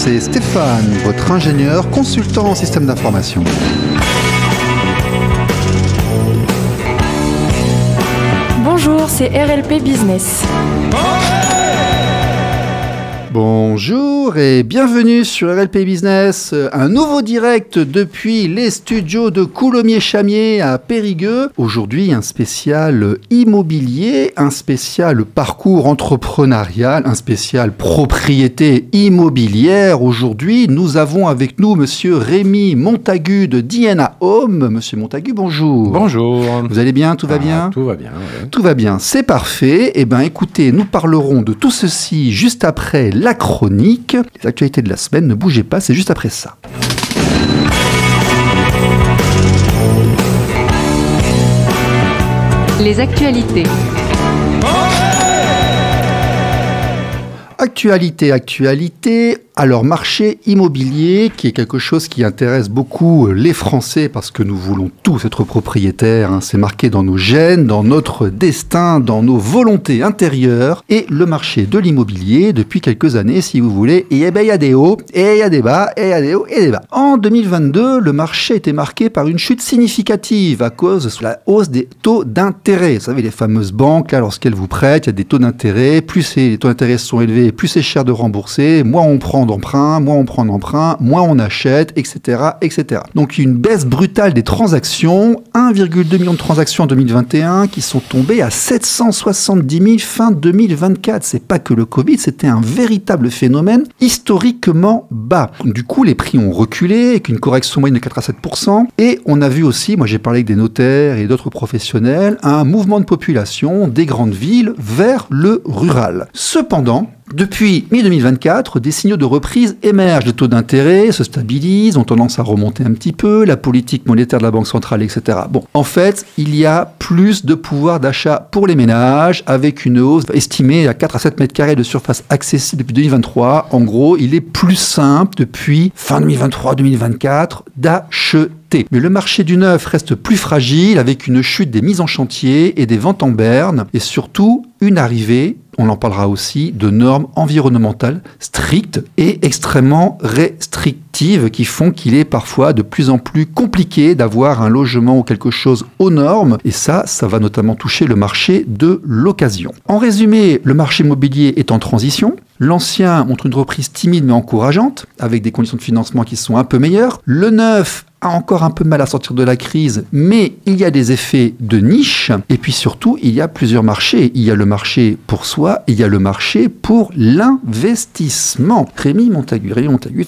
c'est Stéphane, votre ingénieur consultant en système d'information. Bonjour, c'est RLP Business. Bonjour et bienvenue sur RLP Business, un nouveau direct depuis les studios de Coulommiers-Chamiers à Périgueux. Aujourd'hui, un spécial immobilier, un spécial parcours entrepreneurial, un spécial propriété immobilière. Aujourd'hui, nous avons avec nous Monsieur Rémi Montagu de DNA Home. Monsieur Montagu, bonjour. Bonjour. Vous allez bien? Tout va bien? Tout va bien, ouais. Tout va bien, c'est parfait. Eh bien, écoutez, nous parlerons de tout ceci juste après la chronique. Les actualités de la semaine, ne bougez pas, c'est juste après ça. Les actualités. Actualité. Alors, marché immobilier, qui est quelque chose qui intéresse beaucoup les Français parce que nous voulons tous être propriétaires. C'est marqué dans nos gènes, dans notre destin, dans nos volontés intérieures. Et le marché de l'immobilier, depuis quelques années, si vous voulez, et ben, il y a des hauts, et il y a des bas, et il y a des hauts et des bas. En 2022, le marché était marqué par une chute significative à cause de la hausse des taux d'intérêt. Vous savez, les fameuses banques, là, lorsqu'elles vous prêtent, il y a des taux d'intérêt. Plus les taux d'intérêt sont élevés, plus c'est cher de rembourser, moins on prend d'emprunt, moins on prend d'emprunt, moins on achète, etc., etc. Donc une baisse brutale des transactions, 1,2 million de transactions en 2021 qui sont tombées à 770 000 fin 2024. C'est pas que le Covid, c'était un véritable phénomène historiquement bas. Du coup, les prix ont reculé avec une correction moyenne de 4 à 7%. Et on a vu aussi, moi j'ai parlé avec des notaires et d'autres professionnels, un mouvement de population des grandes villes vers le rural. Cependant, depuis mi-2024, des signaux de reprise émergent. Les taux d'intérêt se stabilisent, ont tendance à remonter un petit peu, la politique monétaire de la Banque centrale, etc. Bon, en fait, il y a plus de pouvoir d'achat pour les ménages, avec une hausse estimée à 4 à 7 mètres carrés de surface accessible depuis 2023. En gros, il est plus simple depuis fin 2023-2024 d'acheter. Mais le marché du neuf reste plus fragile, avec une chute des mises en chantier et des ventes en berne, et surtout une arrivée, on en parlera aussi, de normes environnementales strictes et extrêmement restrictives qui font qu'il est parfois de plus en plus compliqué d'avoir un logement ou quelque chose aux normes. Et ça va notamment toucher le marché de l'occasion. En résumé, le marché immobilier est en transition. L'ancien montre une reprise timide mais encourageante, avec des conditions de financement qui sont un peu meilleures. Le neuf a encore un peu de mal à sortir de la crise, mais il y a des effets de niche. Et puis surtout, il y a plusieurs marchés. Il y a le marché pour soi, et il y a le marché pour l'investissement. Rémi Montagu,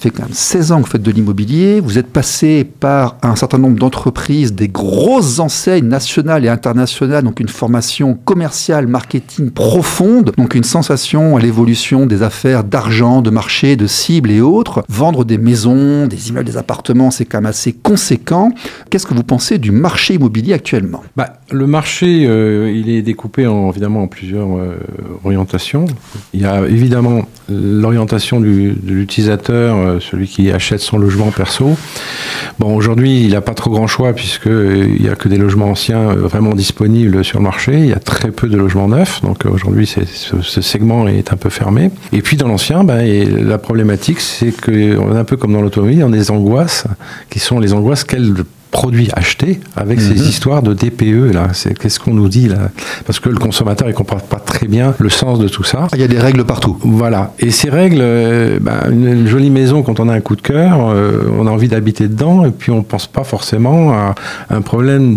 fait quand même 16 ans que vous faites de l'immobilier. Vous êtes passé par un certain nombre d'entreprises, des grosses enseignes nationales et internationales, donc une formation commerciale, marketing profonde, donc une sensation à l'évolution des affaires d'argent, de marché, de cibles et autres. Vendre des maisons, des immeubles, des appartements, c'est quand même assez conséquent. Qu'est-ce que vous pensez du marché immobilier actuellement? Le marché, il est découpé évidemment en plusieurs orientations. Il y a évidemment l'orientation de l'utilisateur, celui qui achète son logement perso. Bon, aujourd'hui, il n'a pas trop grand choix puisqu'il n'y a que des logements anciens vraiment disponibles sur le marché. Il y a très peu de logements neufs. Donc aujourd'hui, ce segment est un peu fermé. Et puis dans l'ancien, la problématique, c'est qu'on est un peu comme dans l'automobile, on a des angoisses qui sont les angoisses quels produits acheter avec ces histoires de DPE là. Qu'est-ce qu'on nous dit là? Parce que le consommateur il comprend pas très bien le sens de tout ça. Il y a des règles partout. Voilà. Et ces règles, une jolie maison quand on a un coup de cœur, on a envie d'habiter dedans et puis on pense pas forcément à un problème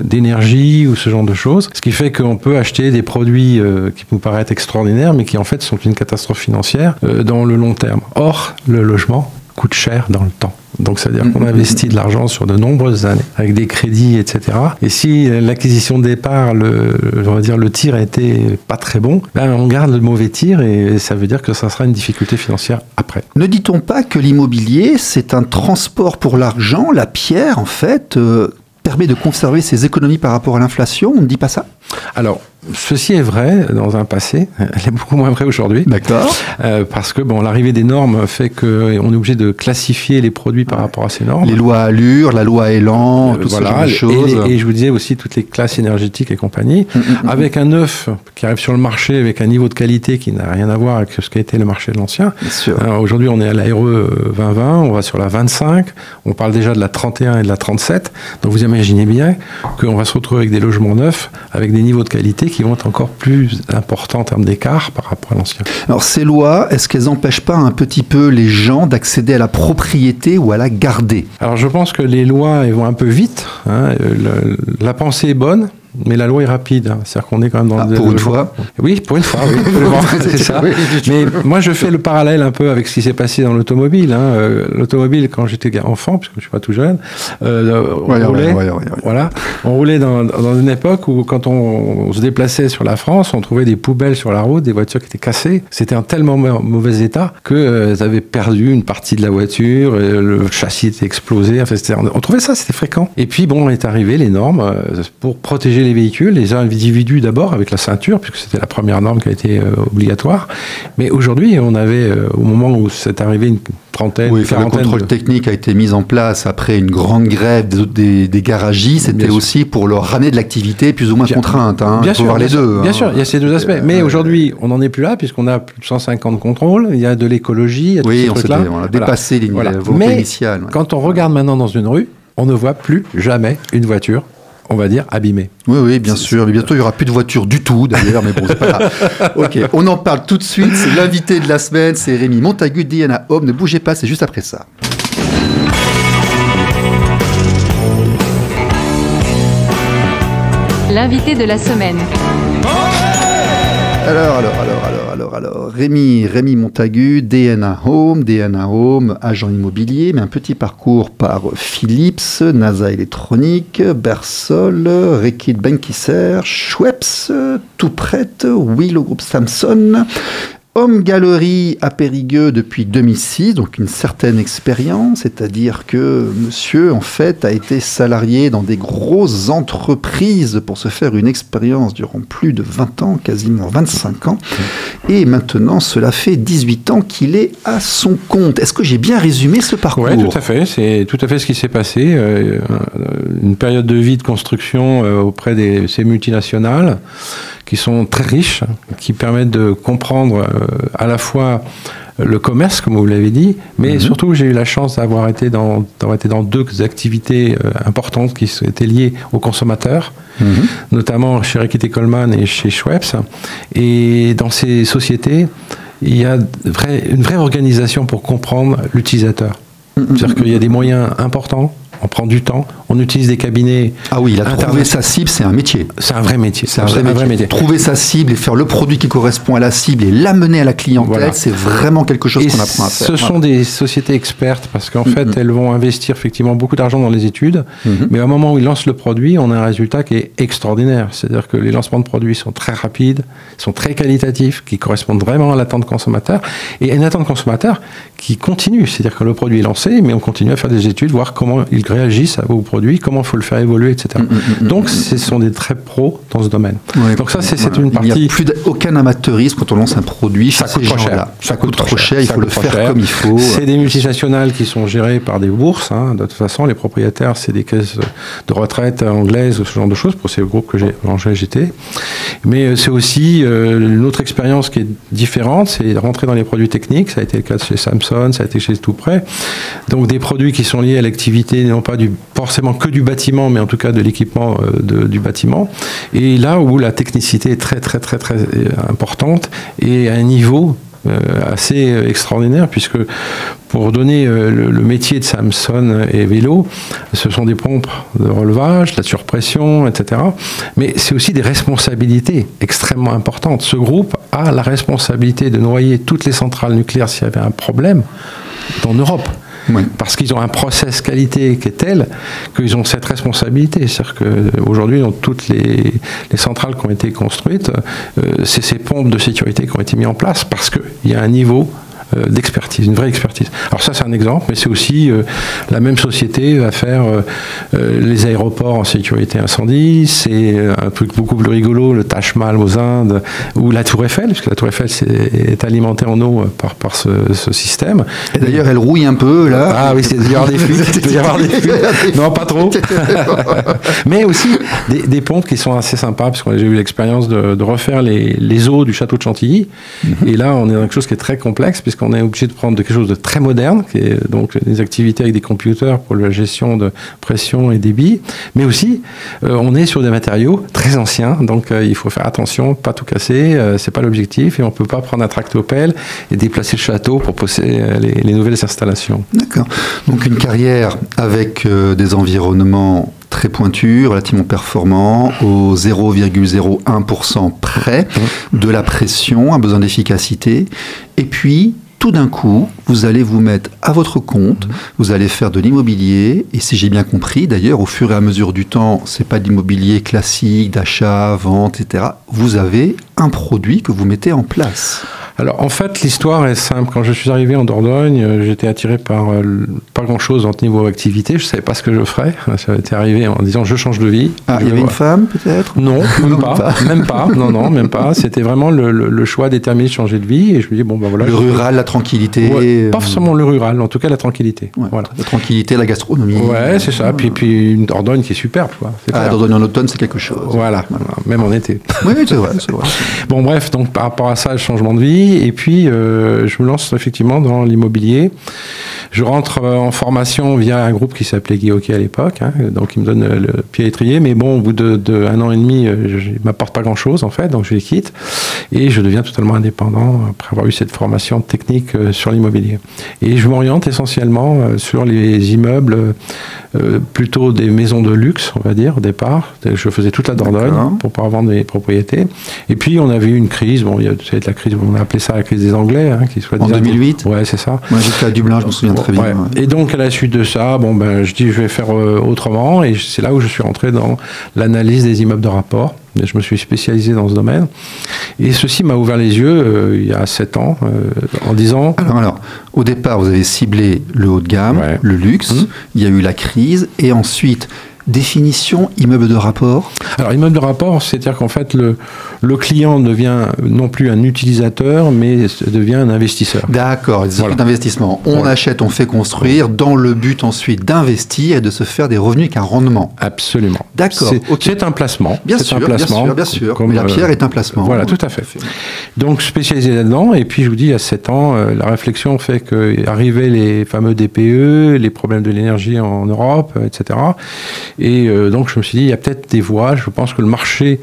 d'énergie ou ce genre de choses. Ce qui fait qu'on peut acheter des produits qui nous paraissent extraordinaires mais qui en fait sont une catastrophe financière dans le long terme. Or, le logement coûte cher dans le temps. Donc, ça veut dire qu'on investit de l'argent sur de nombreuses années, avec des crédits, etc. Et si l'acquisition de départ, on va dire, le tir a été pas très bon, on garde le mauvais tir et ça veut dire que ça sera une difficulté financière après. Ne dit-on pas que l'immobilier, c'est un transport pour l'argent, la pierre, en fait, permet de conserver ses économies par rapport à l'inflation? On ne dit pas ça? Alors, ceci est vrai dans un passé, elle est beaucoup moins vraie aujourd'hui. D'accord. Parce que l'arrivée des normes fait qu'on est obligé de classifier les produits par rapport à ces normes. Les lois Allure, la loi Elan, tout ce genre de choses. Et je vous disais aussi toutes les classes énergétiques et compagnie. Avec un œuf qui arrive sur le marché avec un niveau de qualité qui n'a rien à voir avec ce qu'a été le marché de l'ancien. Aujourd'hui, on est à la RE 2020, on va sur la 25, on parle déjà de la 31 et de la 37. Donc vous imaginez bien qu'on va se retrouver avec des logements neufs, avec des niveaux de qualité qui vont être encore plus importants en termes d'écart par rapport à l'ancien. Alors ces lois, est-ce qu'elles n'empêchent pas un petit peu les gens d'accéder à la propriété ou à la garder? Alors je pense que les lois elles vont un peu vite, hein. La pensée est bonne, mais la loi est rapide. C'est-à-dire qu'on est quand même dans pour une fois. Oui, pour une fois, oui. C'est ça. Oui, mais moi, je fais le parallèle un peu avec ce qui s'est passé dans l'automobile. Hein. L'automobile, quand j'étais enfant, puisque je suis pas tout jeune, on roulait dans une époque où, quand on se déplaçait sur la France, on trouvait des poubelles sur la route, des voitures qui étaient cassées. C'était en tellement mauvais état que elles avaient perdu une partie de la voiture, le châssis était explosé. Enfin, on trouvait ça, c'était fréquent. Et puis, bon, est arrivé les normes pour protéger les véhicules, les individus d'abord avec la ceinture, puisque c'était la première norme qui a été obligatoire. Mais aujourd'hui, on avait, au moment où c'est arrivé, une trentaine, une quarantaine. Le contrôle technique a été mis en place après une grande grève des garagistes. C'était aussi pour leur ramener de l'activité plus ou moins contrainte. Hein. Bien sûr, voir les deux. Bien sûr, il y a ces deux aspects. Mais aujourd'hui, on n'en est plus là, puisqu'on a plus de 150 contrôles. Il y a de l'écologie. Il y a oui, on a dépassé les volontés initiales. Quand on regarde maintenant dans une rue, on ne voit plus jamais une voiture, on va dire, abîmée. Oui, bien sûr. Mais bientôt, il n'y aura plus de voiture du tout, d'ailleurs. Mais bon, c'est pas grave. OK, on en parle tout de suite. C'est l'invité de la semaine. C'est Rémi Montagu, DNA Home. Ne bougez pas, c'est juste après ça. L'invité de la semaine. Alors, Rémi Montagu, DNA Home, agent immobilier, mais un petit parcours par Philips, NASA Électronique, Bersol, Reckitt Benckiser, Schweppes, Tout Prête, oui, le groupe Samson, Home Gallery à Périgueux depuis 2006, donc une certaine expérience, c'est-à-dire que monsieur, en fait, a été salarié dans des grosses entreprises pour se faire une expérience durant plus de 20 ans, quasiment 25 ans, et maintenant, cela fait 18 ans qu'il est à son compte. Est-ce que j'ai bien résumé ce parcours? Oui, tout à fait, c'est tout à fait ce qui s'est passé. Une période de vie de construction auprès de ces multinationales, qui sont très riches, qui permettent de comprendre à la fois le commerce, comme vous l'avez dit, mais surtout j'ai eu la chance d'avoir été dans deux activités importantes qui étaient liées aux consommateurs, notamment chez Reckitt Coleman et chez Schweppes. Et dans ces sociétés, il y a une vraie organisation pour comprendre l'utilisateur. C'est-à-dire qu'il y a des moyens importants, on prend du temps, on utilise des cabinets. Ah oui, trouver sa cible, c'est un métier. C'est un vrai métier. C'est un vrai métier. Trouver sa cible et faire le produit qui correspond à la cible et l'amener à la clientèle, c'est vraiment quelque chose qu'on apprend à faire. Ce sont des sociétés expertes parce qu'en fait, elles vont investir effectivement beaucoup d'argent dans les études, mais au moment où ils lancent le produit, on a un résultat qui est extraordinaire. C'est-à-dire que les lancements de produits sont très rapides, sont très qualitatifs, qui correspondent vraiment à l'attente consommateur, et une attente consommateur qui continue. C'est-à-dire que le produit est lancé, mais on continue à faire des études, voir comment ils réagissent aux produits, comment il faut le faire évoluer, etc. Donc, ce sont des très pros dans ce domaine. Ouais, donc ça, c'est une partie... Il n'y a plus aucun amateurisme quand on lance un produit. Ça coûte trop cher. Ça coûte trop cher, il faut le faire comme il faut. C'est des multinationales qui sont gérées par des bourses. Hein. De toute façon, les propriétaires, c'est des caisses de retraite anglaises, ce genre de choses, pour ces groupes que j'étais. Mais c'est aussi une autre expérience qui est différente, c'est de rentrer dans les produits techniques. Ça a été le cas chez Samson, ça a été chez Tout Prêt. Donc, des produits qui sont liés à l'activité, non pas forcément que du bâtiment, mais en tout cas de l'équipement du bâtiment. Et là où la technicité est très, très, très, très importante et à un niveau assez extraordinaire, puisque pour donner le métier de Samson et Vélo, ce sont des pompes de relevage, de la surpression, etc. Mais c'est aussi des responsabilités extrêmement importantes. Ce groupe a la responsabilité de noyer toutes les centrales nucléaires s'il y avait un problème en Europe. Oui. Parce qu'ils ont un process qualité qui est tel qu'ils ont cette responsabilité. C'est-à-dire qu'aujourd'hui, dans toutes les centrales qui ont été construites, c'est ces pompes de sécurité qui ont été mises en place parce qu'il y a un niveau d'expertise, une vraie expertise. Alors ça, c'est un exemple, mais c'est aussi la même société va faire les aéroports en sécurité incendie, c'est un truc beaucoup plus rigolo, le Taj Mahal aux Indes, ou la Tour Eiffel, parce que la Tour Eiffel est alimentée en eau par ce système. Et d'ailleurs, elle rouille un peu, là. Ah oui, il peut y avoir des fuites. Il peut y avoir des fuites. Non, pas trop. Mais aussi des pompes qui sont assez sympas, parce qu'on a déjà eu l'expérience de refaire les eaux du château de Chantilly. Et là, on est dans quelque chose qui est très complexe, puisqu'on est obligé de prendre quelque chose de très moderne, qui est donc des activités avec des computers pour la gestion de pression et débit. Mais aussi, on est sur des matériaux très anciens, donc il faut faire attention, pas tout casser, c'est pas l'objectif, et on peut pas prendre un tractopelle et déplacer le château pour poser les nouvelles installations. D'accord. Donc une carrière avec des environnements très pointus, relativement performants, au 0,01% près, de la pression, un besoin d'efficacité, et puis tout d'un coup, vous allez vous mettre à votre compte, vous allez faire de l'immobilier, et si j'ai bien compris, d'ailleurs, au fur et à mesure du temps, c'est pas de l'immobilier classique, d'achat, vente, etc. Vous avez un produit que vous mettez en place. Alors en fait, l'histoire est simple. Quand je suis arrivé en Dordogne, j'étais attiré par pas grand-chose en niveau activité. Je ne savais pas ce que je ferais. Ça été arrivé en disant je change de vie. Ah, il y avait une femme peut-être ? Non, même pas. Même pas. Non, même pas. C'était vraiment le choix déterminé de changer de vie. Et je me dis bon ben voilà. Le rural, la tranquillité. Ouais, pas forcément le rural, en tout cas la tranquillité. Ouais, voilà. La tranquillité, la gastronomie. Ouais, c'est ça. Puis une Dordogne qui est superbe. Quoi. Dordogne en automne, c'est quelque chose. Voilà. Même en été. Oui, c'est vrai. Bon bref, donc par rapport à ça, le changement de vie. Et puis, je me lance effectivement dans l'immobilier. Je rentre en formation via un groupe qui s'appelait Guy Hockey à l'époque, donc il me donne le pied à l'étrier, mais bon, au bout d'un an et demi, je ne m'apporte pas grand-chose en fait, donc je les quitte et je deviens totalement indépendant après avoir eu cette formation technique sur l'immobilier. Et je m'oriente essentiellement sur les immeubles, plutôt des maisons de luxe, on va dire, au départ. Je faisais toute la Dordogne pour pouvoir vendre mes propriétés. Et puis, on avait eu une crise, bon, il y a peut-être la crise, on a appelé ça la crise des Anglais. Qui soit en 2008 ? Ouais, c'est ça. Moi, j'étais à Dublin, je me souviens très bien. Ouais. Et donc, à la suite de ça, je dis, je vais faire autrement. Et c'est là où je suis rentré dans l'analyse des immeubles de rapport. Je me suis spécialisé dans ce domaine. Et ceci m'a ouvert les yeux il y a 7 ans, en disant... Alors, au départ, vous avez ciblé le haut de gamme, le luxe, il y a eu la crise, et ensuite... Définition immeuble de rapport. Alors, immeuble de rapport, c'est-à-dire qu'en fait, le client devient non plus un utilisateur, mais devient un investisseur. D'accord, c'est d'investissement. On achète, on fait construire, dans le but ensuite d'investir et de se faire des revenus avec un rendement. Absolument. D'accord. C'est un placement. Bien sûr. Comme la pierre est un placement. Voilà, tout à fait. Donc, spécialisé là-dedans, et puis je vous dis, il y a 7 ans, la réflexion fait qu'arrivaient les fameux DPE, les problèmes de l'énergie en Europe, etc. Et donc, je me suis dit, il y a peut-être des voies. Je pense que le marché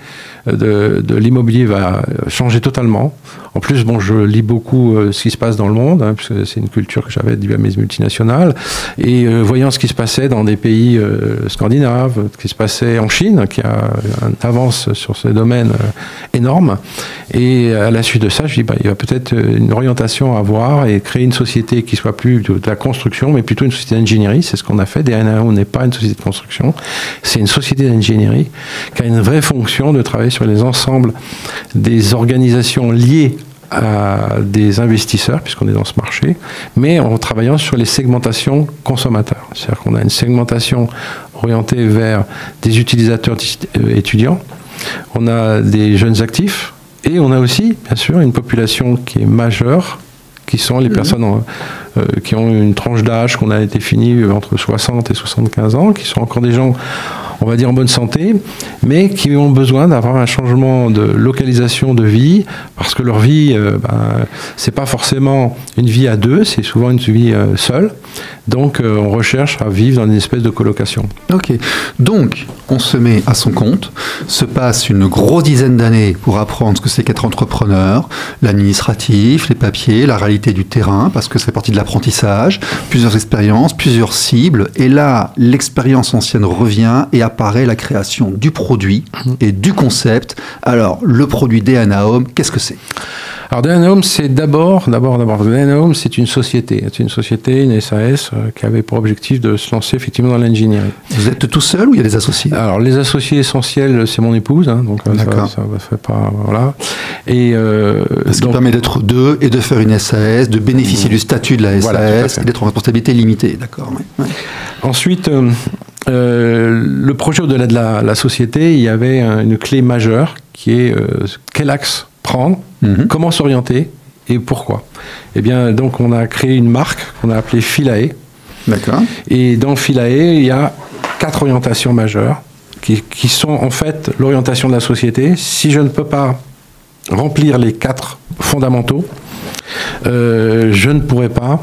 de l'immobilier va changer totalement. En plus, je lis beaucoup ce qui se passe dans le monde, puisque c'est une culture que j'avais due à mes multinationales. Et voyant ce qui se passait dans des pays scandinaves, ce qui se passait en Chine, qui a une avance sur ce domaine énorme. Et à la suite de ça, je dis, il y a peut-être une orientation à avoir et créer une société qui soit plus de la construction, mais plutôt une société d'ingénierie. C'est ce qu'on a fait. DNAO n'est pas une société de construction. C'est une société d'ingénierie qui a une vraie fonction de travailler sur les ensembles des organisations liées à des investisseurs, puisqu'on est dans ce marché, mais en travaillant sur les segmentations consommateurs. C'est-à-dire qu'on a une segmentation orientée vers des utilisateurs étudiants, on a des jeunes actifs, et on a aussi, bien sûr, une population qui est majeure, qui sont les personnes qui ont une tranche d'âge qu'on a définie entre 60 et 75 ans, qui sont encore des gens, on va dire, en bonne santé, mais qui ont besoin d'avoir un changement de localisation de vie, parce que leur vie, c'est pas forcément une vie à deux, c'est souvent une vie seule. Donc, on recherche à vivre dans une espèce de colocation. Ok. Donc, on se met à son compte, se passe une grosse dizaine d'années pour apprendre ce que c'est qu'être entrepreneur, l'administratif, les papiers, la réalité du terrain, parce que c'est partie de l'apprentissage, plusieurs expériences, plusieurs cibles, et là, l'expérience ancienne revient et apparaît la création du produit et du concept. Alors, le produit DNA Home, qu'est-ce que c'est ? Alors Dynahome, c'est d'abord, Dynahome, c'est une société. C'est une société, une SAS, qui avait pour objectif de se lancer effectivement dans l'ingénierie. Vous êtes tout seul ou il y a des associés? Alors les associés essentiels, c'est mon épouse, hein, donc ça fait pas, voilà. Et ce qui permet d'être deux et de faire une SAS, de bénéficier du statut de la SAS et d'être en responsabilité limitée, d'accord. Ouais. Ensuite, le projet au-delà de la société, il y avait une clé majeure qui est quel axe prendre, comment s'orienter et pourquoi. Eh bien, donc on a créé une marque qu'on a appelée Philae. D'accord. Et dans Philae, il y a 4 orientations majeures qui sont en fait l'orientation de la société. Si je ne peux pas remplir les 4 fondamentaux, je ne pourrai pas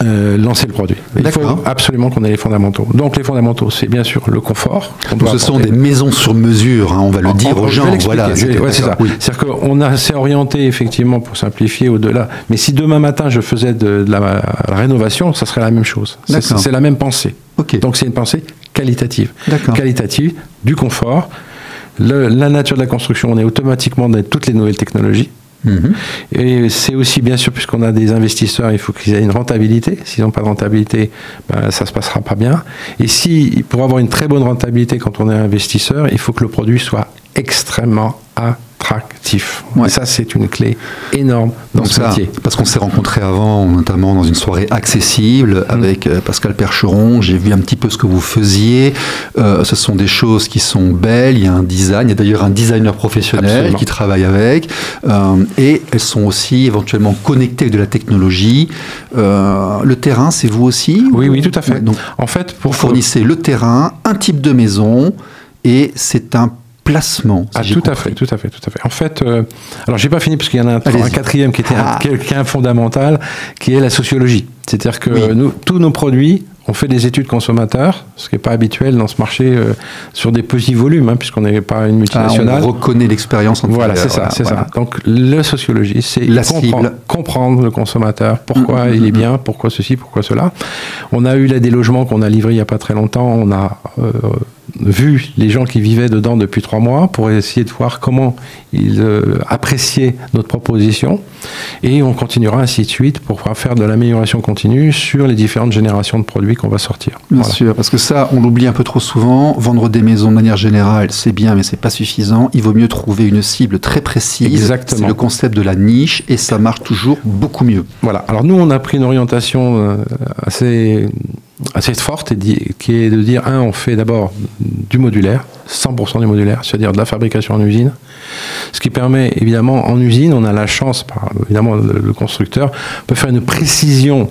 lancer le produit. Il faut absolument qu'on ait les fondamentaux. Donc les fondamentaux, c'est bien sûr le confort. Ce sont des maisons sur mesure, hein, on va le dire aux gens. Voilà, c'est ça. Oui. C'est-à-dire qu'on s'est orienté effectivement pour simplifier au-delà. Mais si demain matin je faisais de la rénovation, ça serait la même chose. C'est la même pensée. Okay. Donc c'est une pensée qualitative. Qualitative, du confort. La nature de la construction, on est automatiquement dans toutes les nouvelles technologies. Et c'est aussi bien sûr, puisqu'on a des investisseurs, il faut qu'ils aient une rentabilité. S'ils n'ont pas de rentabilité, ça ne se passera pas bien. Et pour avoir une très bonne rentabilité quand on est investisseur, il faut que le produit soit extrêmement attractif. Ouais. Et ça, c'est une clé énorme dans ce métier. Parce qu'on s'est rencontrés avant, notamment dans une soirée accessible avec Pascal Percheron. J'ai vu un petit peu ce que vous faisiez. Ce sont des choses qui sont belles. Il y a un design. Il y a d'ailleurs un designer professionnel qui travaille avec. Et elles sont aussi éventuellement connectées avec de la technologie. Le terrain, c'est vous aussi? Oui, tout à fait. Ouais, donc, en fait, vous fournissez le terrain, un type de maison, et c'est un placement. Si tout à fait. En fait, alors j'ai pas fini parce qu'il y en a un 4e qui est un fondamental, qui est la sociologie. C'est-à-dire que tous nos produits, on fait des études consommateurs, ce qui n'est pas habituel dans ce marché sur des petits volumes, hein, puisqu'on n'est pas une multinationale. On reconnaît l'expérience. Voilà, c'est ça. Donc la sociologie, c'est comprendre le consommateur, pourquoi il est bien, pourquoi ceci, pourquoi cela. On a eu là des logements qu'on a livrés il n'y a pas très longtemps. On a vu les gens qui vivaient dedans depuis 3 mois pour essayer de voir comment ils appréciaient notre proposition, et on continuera ainsi de suite pour pouvoir faire de l'amélioration continue sur les différentes générations de produits qu'on va sortir. Bien sûr, parce que ça, on l'oublie un peu trop souvent. Vendre des maisons de manière générale, c'est bien, mais c'est pas suffisant. Il vaut mieux trouver une cible très précise. Exactement. C'est le concept de la niche, et ça marche toujours beaucoup mieux. Voilà. Alors nous, on a pris une orientation assez forte, qui est de dire, on fait d'abord du modulaire, 100% du modulaire, c'est-à-dire de la fabrication en usine. Ce qui permet, évidemment, en usine, on a la chance, évidemment, le constructeur peut faire une précision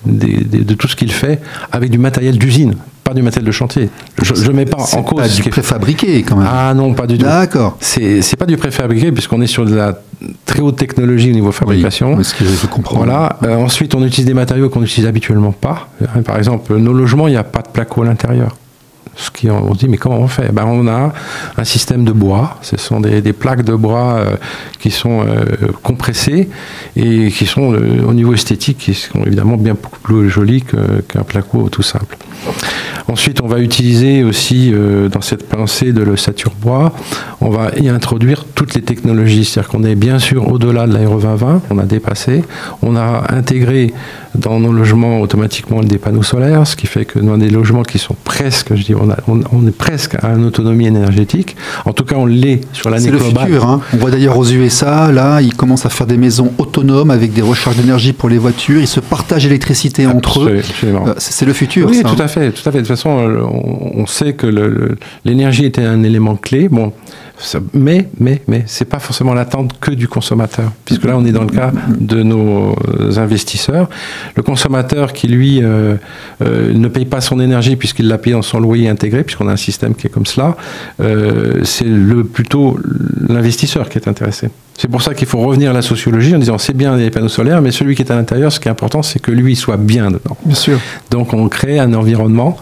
de tout ce qu'il fait avec du matériel d'usine, pas du matériel de chantier. Je mets pas en cause. C'est pas du préfabriqué, quand même. Ah non, pas du tout. D'accord. C'est pas du préfabriqué, puisqu'on est sur de la très haute technologie au niveau fabrication. Oui, ce que je comprends. Voilà. Ensuite, on utilise des matériaux qu'on n'utilise habituellement pas. Par exemple, nos logements, il n'y a pas de placo à l'intérieur. On se dit, mais comment on fait? On a un système de bois. Ce sont des plaques de bois qui sont compressées et qui sont, au niveau esthétique, qui sont évidemment bien beaucoup plus jolies qu'un placo tout simple. Ensuite, on va utiliser aussi, dans cette pensée de l'ossature bois, on va y introduire toutes les technologies. C'est-à-dire qu'on est bien sûr au-delà de l'ARE 2020, on a dépassé. On a intégré dans nos logements automatiquement des panneaux solaires, ce qui fait que dans des logements qui sont presque, je dis, on est presque à une autonomie énergétique. En tout cas, on l'est sur l'année globale. C'est le futur. Hein. On voit d'ailleurs aux USA, là, ils commencent à faire des maisons autonomes avec des recharges d'énergie pour les voitures. Ils se partagent l'électricité entre eux. C'est le futur. Oui, ça, tout à fait. De toute façon, on sait que l'énergie était un élément clé. Bon, mais c'est pas forcément l'attente que du consommateur, puisque là on est dans le cas de nos investisseurs. Le consommateur qui lui ne paye pas son énergie puisqu'il l'a payé dans son loyer intégré, puisqu'on a un système qui est comme cela, c'est plutôt l'investisseur qui est intéressé. C'est pour ça qu'il faut revenir à la sociologie en disant c'est bien les panneaux solaires, mais celui qui est à l'intérieur, ce qui est important, c'est que lui soit bien dedans. Bien sûr. Donc on crée un environnement,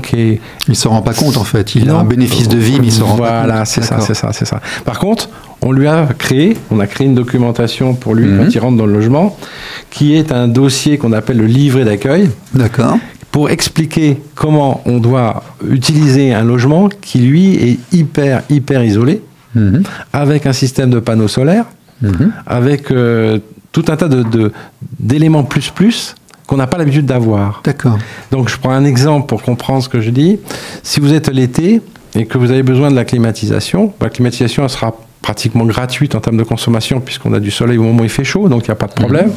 qui est... Il ne s'en rend pas compte en fait, il a un bénéfice de vie, mais il s'en rend pas compte. Voilà, c'est ça. Par contre, on a créé une documentation pour lui quand il rentre dans le logement, qui est un dossier qu'on appelle le livret d'accueil. D'accord. Pour expliquer comment on doit utiliser un logement qui lui est hyper isolé, avec un système de panneaux solaires, avec tout un tas d'éléments plus qu'on n'a pas l'habitude d'avoir. D'accord. Donc je prends un exemple pour comprendre ce que je dis. Si vous êtes l'été et que vous avez besoin de la climatisation elle sera pratiquement gratuite en termes de consommation puisqu'on a du soleil au moment où il fait chaud, donc il n'y a pas de problème.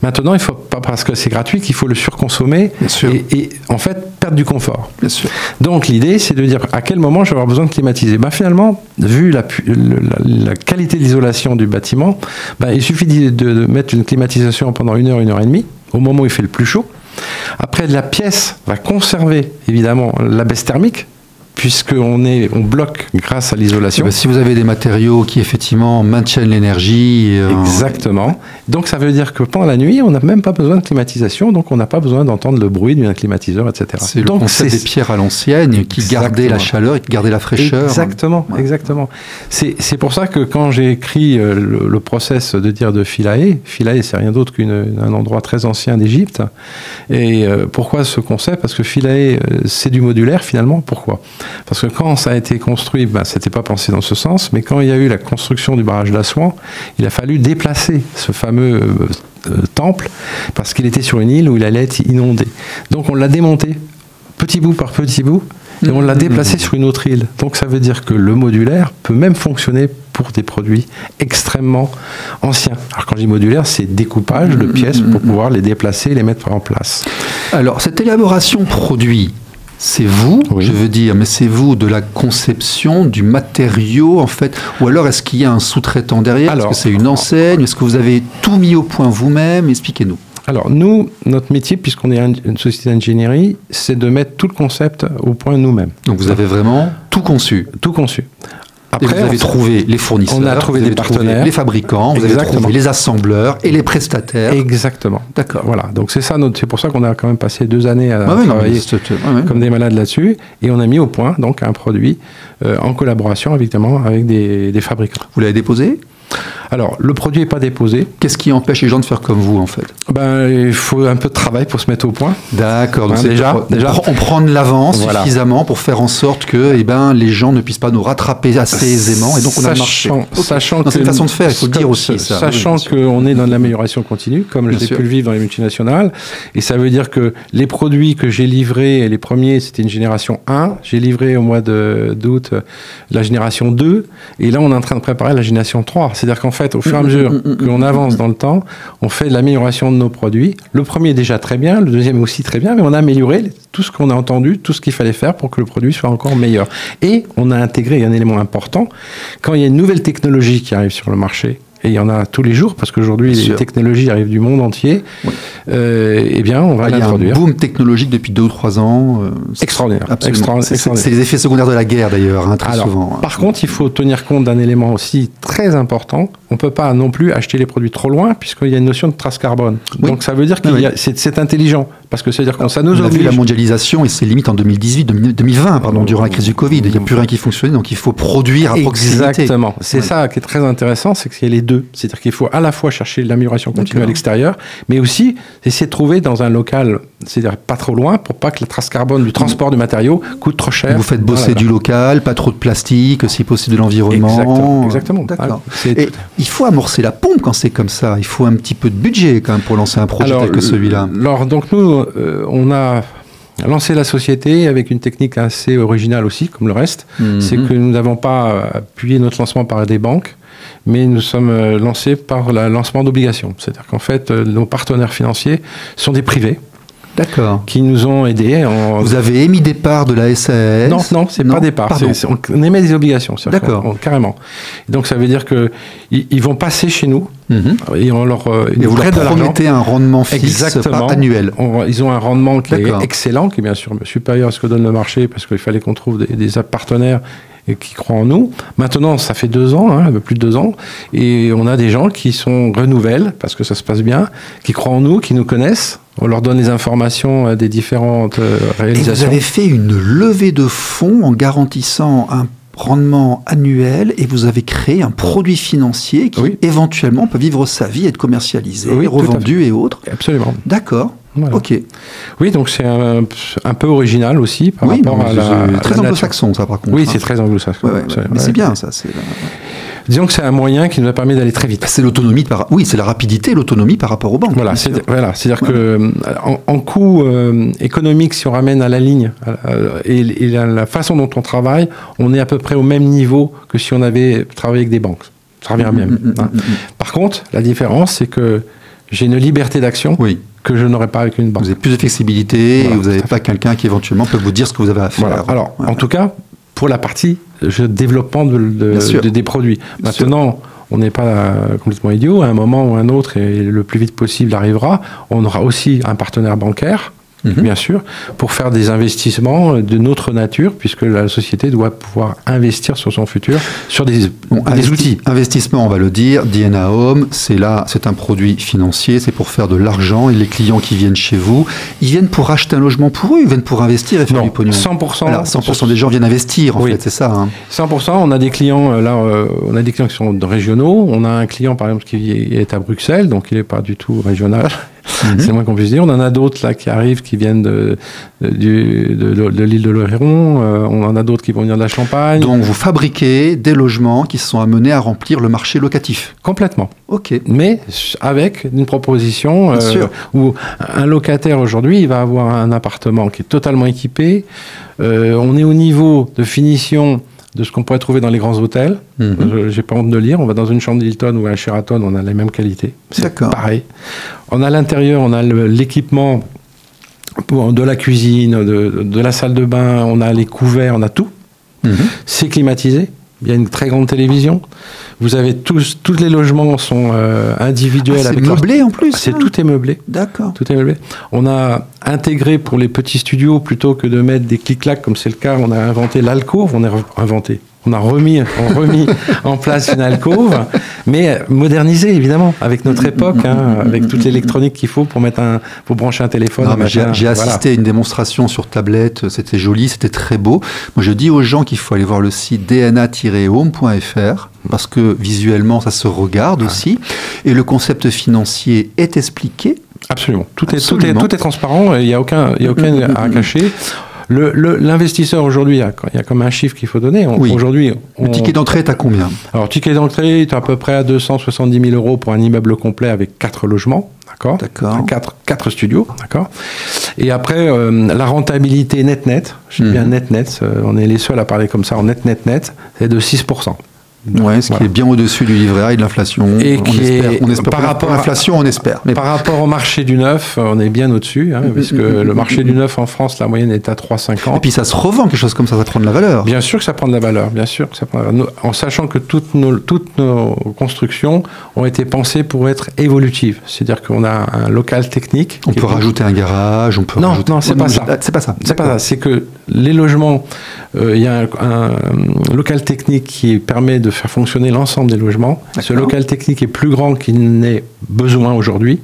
Maintenant, il faut pas, parce que c'est gratuit, qu'il faut le surconsommer et en fait perdre du confort. Bien sûr. Donc l'idée, c'est de dire à quel moment je vais avoir besoin de climatiser. Finalement, vu la qualité de l'isolation du bâtiment, il suffit de mettre une climatisation pendant 1 heure, 1 heure et demie, au moment où il fait le plus chaud. Après, la pièce va conserver évidemment la baisse thermique, puisqu'on bloque grâce à l'isolation. Si vous avez des matériaux qui effectivement maintiennent l'énergie... Exactement. Donc ça veut dire que pendant la nuit, on n'a même pas besoin de climatisation, donc on n'a pas besoin d'entendre le bruit d'un climatiseur, etc. C'est le concept des pierres à l'ancienne qui gardaient la chaleur et qui gardaient la fraîcheur. Exactement, exactement. C'est pour ça que quand j'ai écrit le process de Philae, c'est rien d'autre qu'un endroit très ancien d'Égypte. Et pourquoi ce concept? Parce que Philae, c'est du modulaire finalement. Pourquoi? Parce que quand ça a été construit, c'était pas pensé dans ce sens, mais quand il y a eu la construction du barrage d'Assouan, il a fallu déplacer ce fameux temple parce qu'il était sur une île où il allait être inondé. Donc on l'a démonté petit bout par petit bout et on l'a déplacé sur une autre île. Donc ça veut dire que le modulaire peut même fonctionner pour des produits extrêmement anciens. Alors quand je dis modulaire, c'est découpage de pièces pour pouvoir les déplacer et les mettre en place. Alors cette élaboration produit, c'est vous, je veux dire, mais c'est vous de la conception du matériau, en fait, ou alors est-ce qu'il y a un sous-traitant derrière? Est-ce que c'est une enseigne? Est-ce que vous avez tout mis au point vous-même? Expliquez-nous. Alors nous, notre métier, puisqu'on est une société d'ingénierie, c'est de mettre tout le concept au point nous-mêmes. Donc vous avez vraiment tout conçu? Tout conçu. Après, vous avez trouvé les fournisseurs, on a trouvé des partenaires, les fabricants, vous avez trouvé les assembleurs et les prestataires. Exactement. D'accord. Voilà. Donc c'est ça, c'est pour ça qu'on a quand même passé 2 années à travailler comme des malades là-dessus, et on a mis au point donc un produit en collaboration évidemment avec des fabricants. Vous l'avez déposé? Alors, le produit n'est pas déposé. Qu'est-ce qui empêche les gens de faire comme vous, en fait? Il faut un peu de travail pour se mettre au point. D'accord. Donc déjà, on prend de l'avance suffisamment pour faire en sorte que les gens ne puissent pas nous rattraper assez aisément. Et donc, on a marché. Sachant que c'est une façon de faire, il faut dire aussi ça. Sachant qu'on est dans de l'amélioration continue, comme j'ai pu le vivre dans les multinationales. Et ça veut dire que les produits que j'ai livrés, les premiers, c'était une génération 1. J'ai livré au mois d'août la génération 2. Et là, on est en train de préparer la génération 3. C'est-à-dire qu'en fait, au fur et à mesure qu'on avance dans le temps, on fait de l'amélioration de nos produits. Le premier est déjà très bien, le deuxième aussi très bien, mais on a amélioré tout ce qu'on a entendu, tout ce qu'il fallait faire pour que le produit soit encore meilleur. Et on a intégré un élément important. Quand il y a une nouvelle technologie qui arrive sur le marché, et il y en a tous les jours, parce qu'aujourd'hui, les technologies arrivent du monde entier, on va l'introduire. Il y a un boom technologique depuis 2 ou 3 ans. Extraordinaire. C'est les effets secondaires de la guerre, d'ailleurs, très souvent. Par contre, il faut tenir compte d'un élément aussi très important. On ne peut pas non plus acheter les produits trop loin, puisqu'il y a une notion de trace carbone. Donc, ça veut dire que c'est intelligent. Parce que ça veut dire que ça nous oblige. On a vu la mondialisation, et c'est limite en 2020, durant la crise du Covid. Il n'y a plus rien qui fonctionnait, donc il faut produire à proximité. Exactement. C'est ça qui est très intéressant, c'est qu'il y a les deux. C'est-à-dire qu'il faut à la fois chercher l'amélioration continue à l'extérieur, mais aussi essayer de trouver dans un local, c'est-à-dire pas trop loin, pour pas que la trace carbone du transport du matériau coûte trop cher. Vous faites bosser du local, pas trop de plastique, si possible de l'environnement. Exactement. D'accord. Et il faut amorcer la pompe quand c'est comme ça. Il faut un petit peu de budget quand même pour lancer un projet tel que celui-là. Alors, donc nous, on a lancé la société avec une technique assez originale aussi, comme le reste. C'est que nous n'avons pas appuyé notre lancement par des banques, mais nous sommes lancés par le lancement d'obligations. C'est-à-dire qu'en fait, nos partenaires financiers sont des privés. D'accord. Qui nous ont aidés. Vous avez émis des parts de la SAS? Non, c'est pas des parts. On émet des obligations. D'accord. Carrément. Et donc, ça veut dire qu'ils vont passer chez nous et on leur vous leur promettez un rendement fixe annuel. Ils ont un rendement qui est excellent, qui est bien sûr supérieur à ce que donne le marché, parce qu'il fallait qu'on trouve des partenaires qui croient en nous. Maintenant, ça fait 2 ans, un peu plus de 2 ans, et on a des gens qui renouvellent, parce que ça se passe bien, qui croient en nous, qui nous connaissent. On leur donne les informations des différentes réalisations. Et vous avez fait une levée de fonds en garantissant un rendement annuel, et vous avez créé un produit financier qui éventuellement peut vivre sa vie, être commercialisé, revendu et autres. Absolument. D'accord. Voilà. Ok. Oui, donc c'est un peu original aussi par rapport à très anglo-saxon, ça, par contre. Oui, c'est très anglo-saxon. Mais c'est bien, ça. Disons que c'est un moyen qui nous a permis d'aller très vite. C'est l'autonomie, c'est la rapidité et l'autonomie par rapport aux banques. Voilà, c'est-à-dire que en coût économique, si on ramène à la ligne et la façon dont on travaille, on est à peu près au même niveau que si on avait travaillé avec des banques. Ça revient même. Par contre, la différence, c'est que j'ai une liberté d'action que je n'aurais pas avec une banque. Vous avez plus de flexibilité et vous n'avez pas quelqu'un qui éventuellement peut vous dire ce que vous avez à faire. Voilà. Alors, en tout cas, pour la partie développement des produits. Maintenant, on n'est pas complètement idiot. À un moment ou un autre, et le plus vite possible arrivera, on aura aussi un partenaire bancaire, bien sûr, pour faire des investissements de notre nature, puisque la société doit pouvoir investir sur son futur, sur des outils. Investissement, on va le dire, DNA Home, c'est un produit financier, c'est pour faire de l'argent, et les clients qui viennent chez vous, ils viennent pour acheter un logement pour eux, ils viennent pour investir et faire du pognon. 100%. Alors, 100% des gens viennent investir, en fait, c'est ça. Hein. 100%, on a des clients, on a des clients qui sont régionaux, on a un client, par exemple, qui est à Bruxelles, donc il n'est pas du tout régional. C'est le moins qu'on puisse dire. On en a d'autres là qui arrivent, qui viennent de l'île de l'Oléron. On en a d'autres qui vont venir de la Champagne. Donc vous fabriquez des logements qui sont amenés à remplir le marché locatif. Complètement. Ok. Mais avec une proposition où un locataire aujourd'hui, il va avoir un appartement qui est totalement équipé. On est au niveau de finition de ce qu'on pourrait trouver dans les grands hôtels. J'ai pas honte de le dire. On va dans une chambre d'Hilton ou un Sheraton, on a les mêmes qualités. C'est pareil. On a l'intérieur, on a l'équipement de la cuisine, de la salle de bain, on a les couverts, on a tout. C'est climatisé. Il y a une très grande télévision. Vous avez tous les logements sont individuels. C'est meublé en plus. Tout est meublé. D'accord. Tout est meublé. On a intégré pour les petits studios, plutôt que de mettre des clic-clacs comme c'est le cas, on a inventé l'alcôve. On a remis en place une alcôve, mais modernisée évidemment, avec notre époque, avec toute l'électronique qu'il faut pour brancher un téléphone. J'ai assisté à une démonstration sur tablette, c'était joli, c'était très beau. Moi je dis aux gens qu'il faut aller voir le site dna-home.fr parce que visuellement ça se regarde aussi, et le concept financier est expliqué. Absolument. Tout est transparent, il n'y a aucun à cacher. L'investisseur aujourd'hui, il y a comme un chiffre qu'il faut donner. Aujourd'hui, le ticket d'entrée est à combien? Alors, ticket d'entrée est à peu près à 270 000 € pour un immeuble complet avec 4 logements, d'accord. 4 studios, d'accord. Et après, la rentabilité net, je dis bien net, on est les seuls à parler comme ça en net, c'est de 6%. Ouais, ce qui est bien au-dessus du livret A et de l'inflation. On espère par rapport à l'inflation, on espère. Mais par rapport au marché du neuf, on est bien au-dessus, puisque le marché du neuf en France, la moyenne est à 3,50. Et puis ça se revend, quelque chose comme ça prend de la valeur. Bien sûr que ça prend de la valeur, en sachant que toutes nos constructions ont été pensées pour être évolutives. C'est-à-dire qu'on a un local technique. On peut rajouter un garage, on peut rajouter... Non, c'est pas ça. C'est pas ça. C'est pas ça. C'est que les logements, il y a un local technique qui permet de faire fonctionner l'ensemble des logements. Ce local technique est plus grand qu'il n'est besoin aujourd'hui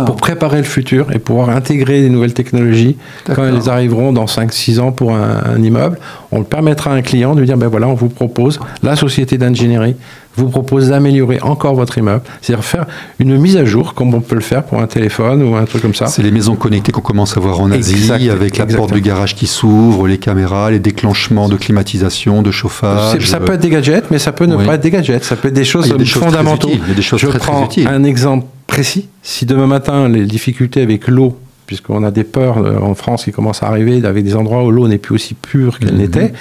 pour préparer le futur et pouvoir intégrer des nouvelles technologies quand elles arriveront dans 5-6 ans pour un immeuble. On le permettra à un client de lui dire, on vous propose, la société d'ingénierie vous propose d'améliorer encore votre immeuble, c'est-à-dire faire une mise à jour comme on peut le faire pour un téléphone ou un truc comme ça. C'est les maisons connectées qu'on commence à voir en Asie, avec la porte de garage qui s'ouvre, les caméras, les déclenchements de climatisation, de chauffage. Ça peut être des gadgets, mais ça peut ne pas être des gadgets, ça peut être des choses fondamentales. Il y a des choses très utiles. Un exemple précis. Si demain matin, les difficultés avec l'eau, puisqu'on a des peurs en France qui commencent à arriver, avec des endroits où l'eau n'est plus aussi pure qu'elle n'était,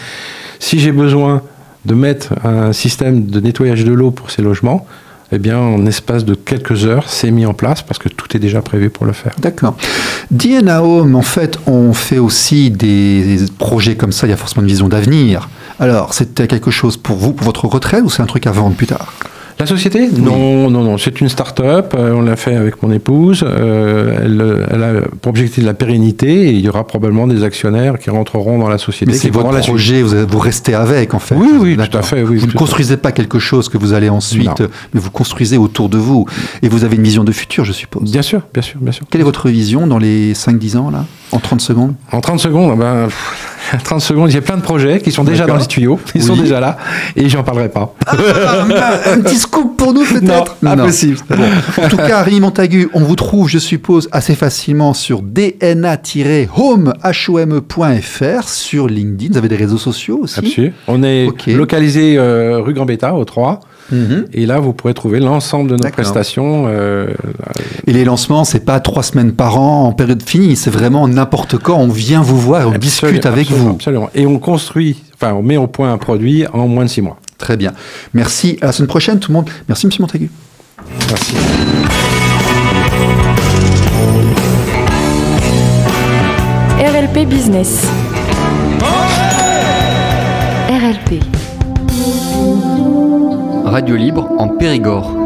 si j'ai besoin de mettre un système de nettoyage de l'eau pour ces logements, en espace de quelques heures, c'est mis en place parce que tout est déjà prévu pour le faire. D'accord. DNA Home, en fait, on fait aussi des projets comme ça, il y a forcément une vision d'avenir. Alors, c'était quelque chose pour vous, pour votre retraite, ou c'est un truc à vendre plus tard ? La société ? Non, c'est une start-up, on l'a fait avec mon épouse, elle a pour objectif de la pérennité, et il y aura probablement des actionnaires qui rentreront dans la société. Mais c'est votre projet, vous restez avec en fait. Oui, tout à fait. Oui, vous ne construisez pas quelque chose que vous allez ensuite, mais vous construisez autour de vous, et vous avez une vision de futur, je suppose. Bien sûr. Quelle est votre vision dans les 5-10 ans, là, en 30 secondes ? En 30 secondes, 30 secondes, il y a plein de projets qui sont déjà dans les tuyaux, ils sont déjà là, et j'en parlerai pas. Un petit scoop pour nous peut-être ? Non, impossible. Bon. En tout cas, Rémi Montagu, on vous trouve, je suppose, assez facilement sur dna-home.fr, sur LinkedIn. Vous avez des réseaux sociaux aussi ? Absolument. On est localisé rue Gambetta, au 3. Et là, vous pourrez trouver l'ensemble de nos D'accord. prestations. Et les lancements, c'est pas 3 semaines par an en période finie, c'est vraiment n'importe quand, on vient vous voir et on discute avec vous. Absolument. Et on on met au point un produit en moins de 6 mois. Très bien. Merci. À la semaine prochaine, tout le monde. Merci, Monsieur Montagu. Merci. RLP Business. RLP. Radio libre en Périgord.